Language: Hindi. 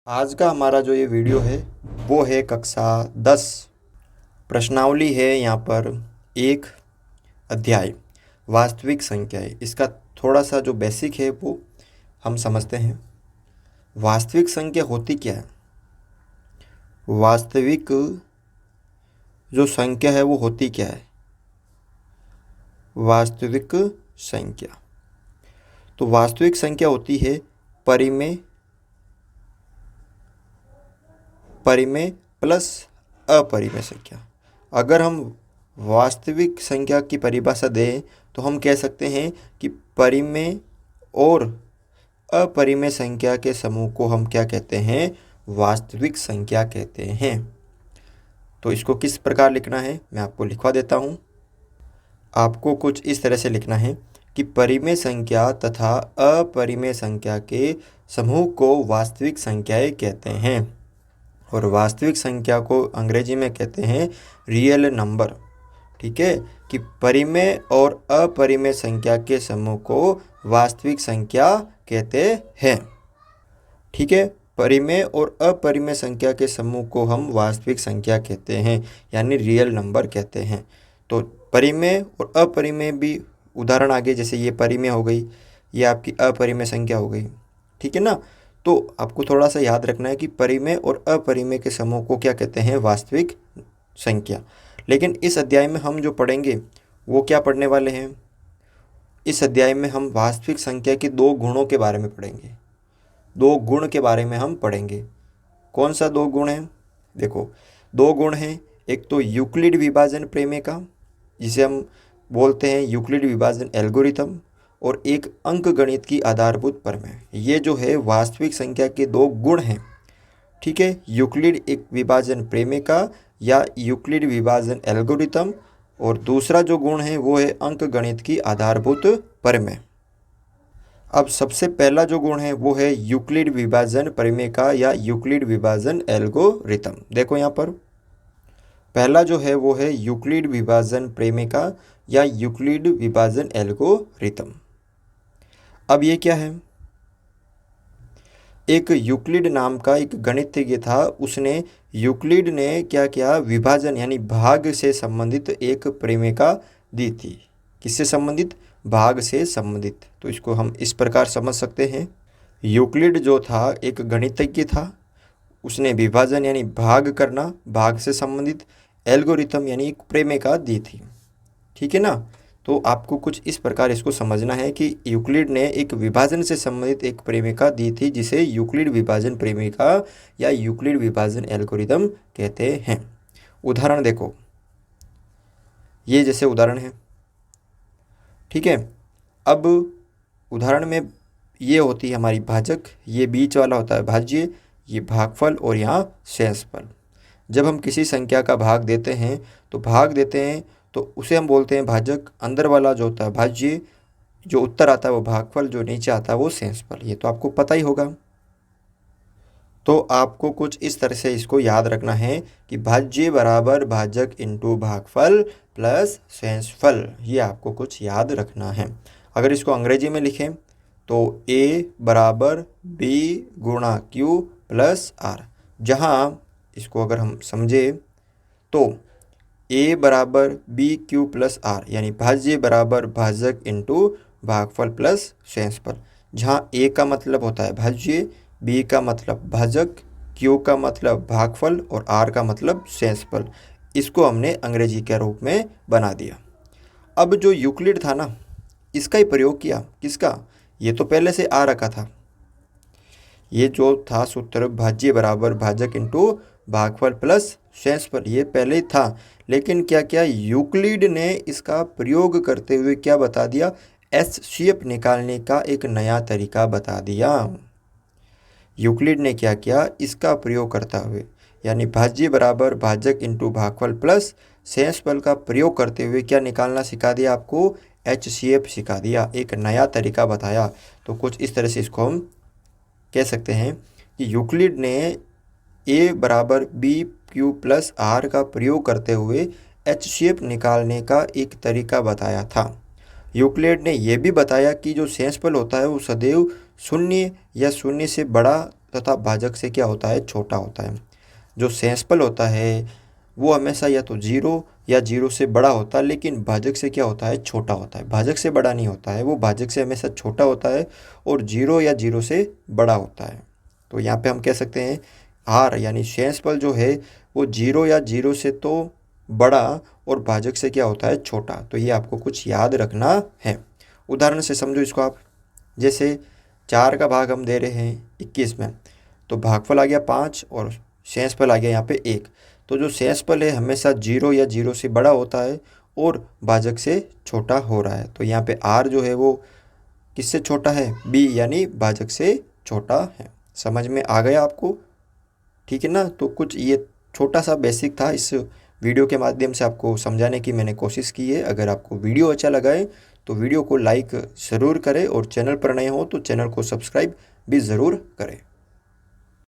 आज का हमारा जो ये वीडियो है वो है कक्षा 10 प्रश्नावली है। यहाँ पर एक अध्याय वास्तविक संख्याएं, इसका थोड़ा सा जो बेसिक है वो हम समझते हैं। वास्तविक संख्या होती क्या है? वास्तविक जो संख्या है वो होती क्या है? वास्तविक संख्या, तो वास्तविक संख्या होती है परिमेय परिमेय प्लस अपरिमेय संख्या। अगर हम वास्तविक संख्या की परिभाषा दें तो हम कह सकते हैं कि परिमेय और अपरिमेय संख्या के समूह को हम क्या कहते हैं? वास्तविक संख्या कहते हैं। तो इसको किस प्रकार लिखना है मैं आपको लिखवा देता हूँ। आपको कुछ इस तरह से लिखना है कि परिमेय संख्या तथा अपरिमेय संख्या के समूह को वास्तविक संख्याएं कहते हैं, और वास्तविक संख्या को अंग्रेजी में कहते हैं रियल नंबर। ठीक है, कि परिमेय और अपरिमेय संख्या के समूह को वास्तविक संख्या कहते हैं। ठीक है, परिमेय और अपरिमेय संख्या के समूह को हम वास्तविक संख्या कहते हैं, यानी रियल नंबर कहते हैं। तो परिमेय और अपरिमेय भी उदाहरण आगे, जैसे ये परिमेय हो गई, ये आपकी अपरिमेय संख्या हो गई। ठीक है ना। तो आपको थोड़ा सा याद रखना है कि परिमेय और अपरिमेय के समूह को क्या कहते हैं? वास्तविक संख्या। लेकिन इस अध्याय में हम जो पढ़ेंगे वो क्या पढ़ने वाले हैं? इस अध्याय में हम वास्तविक संख्या के दो गुणों के बारे में पढ़ेंगे। दो गुण के बारे में हम पढ़ेंगे। कौन सा दो गुण है? देखो, दो गुण हैं। एक तो यूक्लिड विभाजन प्रमेय का, जिसे हम बोलते हैं यूक्लिड विभाजन एल्गोरिथम, और एक अंकगणित की आधारभूत प्रमेय। ये जो है वास्तविक संख्या के दो गुण हैं। ठीक है, यूक्लिड एक विभाजन प्रमेय का या यूक्लिड विभाजन एल्गोरिथम, और दूसरा जो गुण है वो है अंकगणित की आधारभूत प्रमेय। अब सबसे पहला जो गुण है वो है यूक्लिड विभाजन प्रमेय का या यूक्लिड विभाजन एल्गोरिथम। देखो यहाँ पर पहला जो है वो है यूक्लिड विभाजन प्रमेय का या यूक्लिड विभाजन एल्गोरिथम। अब ये क्या है? एक यूक्लिड नाम का एक गणितज्ञ था, उसने यूक्लिड ने क्या किया? विभाजन यानी भाग से संबंधित एक प्रमेय दी थी। किससे संबंधित? भाग से संबंधित। तो इसको हम इस प्रकार समझ सकते हैं, यूक्लिड जो था एक गणितज्ञ था, उसने विभाजन यानी भाग करना, भाग से संबंधित एल्गोरिथम यानी एक प्रमेय दी थी। ठीक है ना। तो आपको कुछ इस प्रकार इसको समझना है कि यूक्लिड ने एक विभाजन से संबंधित एक प्रमेय दी थी, जिसे यूक्लिड विभाजन प्रमेय या यूक्लिड विभाजन एल्गोरिथम कहते हैं। उदाहरण देखो, ये जैसे उदाहरण है। ठीक है, अब उदाहरण में ये होती है हमारी भाजक, ये बीच वाला होता है भाज्य, ये भागफल, और यहाँ शेषफल। जब हम किसी संख्या का भाग देते हैं तो भाग देते हैं तो उसे हम बोलते हैं भाजक। अंदर वाला जो होता है भाज्य, जो उत्तर आता है वो भागफल, जो नीचे आता है वो शेषफल। ये तो आपको पता ही होगा। तो आपको कुछ इस तरह से इसको याद रखना है कि भाज्य बराबर भाजक इंटू भागफल प्लस शेषफल। ये आपको कुछ याद रखना है। अगर इसको अंग्रेजी में लिखें तो A बराबर B गुणा Q प्लस R। जहाँ इसको अगर हम समझे तो A बराबर बी क्यू प्लस आर, यानी भाज्य बराबर भाजक इंटू भागफल प्लस शेषफल। जहाँ A का मतलब होता है भाज्य, B का मतलब भाजक, Q का मतलब भागफल और R का मतलब शेषफल। इसको हमने अंग्रेजी के रूप में बना दिया। अब जो यूक्लिड था ना, इसका ही प्रयोग किया। किसका? ये तो पहले से आ रखा था। ये जो था सूत्र भाज्य बराबर भाजक इंटू भागफल प्लस शेषफल, ये पहले ही था। लेकिन क्या क्या यूक्लिड ने इसका प्रयोग करते हुए क्या बता दिया? एचसीएफ निकालने का एक नया तरीका बता दिया। यूक्लिड ने क्या किया? इसका प्रयोग करता हुए, यानी भाज्य बराबर भाजक इंटू भागफल प्लस शेषफल का प्रयोग करते हुए क्या निकालना सिखा दिया आपको? एचसीएफ सिखा दिया, एक नया तरीका बताया। तो कुछ इस तरह से इसको हम कह सकते हैं कि यूक्लिड ने A बराबर बी क्यू प्लस आर का प्रयोग करते हुए एचसीएफ निकालने का एक तरीका बताया था। यूक्लिड ने यह भी बताया कि जो शेषफल होता है वो सदैव शून्य या शून्य से बड़ा तथा भाजक से क्या होता है, छोटा होता है। जो शेषफल होता है वो हमेशा या तो 0 या 0 से बड़ा होता है, लेकिन भाजक से क्या होता है, छोटा होता है। भाजक से बड़ा नहीं होता है, वो भाजक से हमेशा छोटा होता है और 0 या 0 से बड़ा होता है। तो यहाँ पे हम कह सकते हैं हार यानी शेषफल जो है वो 0 या 0 से तो बड़ा और भाजक से क्या होता है, छोटा। तो ये आपको कुछ याद रखना है। उदाहरण से समझो इसको आप। जैसे 4 का भाग हम दे रहे हैं 21 में, तो भागफल आ गया 5 और शेषफल आ गया यहाँ पे 1। तो जो शेषफल है हमेशा 0 या 0 से बड़ा होता है और भाजक से छोटा हो रहा है। तो यहाँ पे आर जो है वो किससे छोटा है, बी यानी भाजक से छोटा है। समझ में आ गया आपको? ठीक है ना। तो कुछ ये छोटा सा बेसिक था, इस वीडियो के माध्यम से आपको समझाने की मैंने कोशिश की है। अगर आपको वीडियो अच्छा लगा है तो वीडियो को लाइक ज़रूर करें और चैनल पर नए हो तो चैनल को सब्सक्राइब भी ज़रूर करें।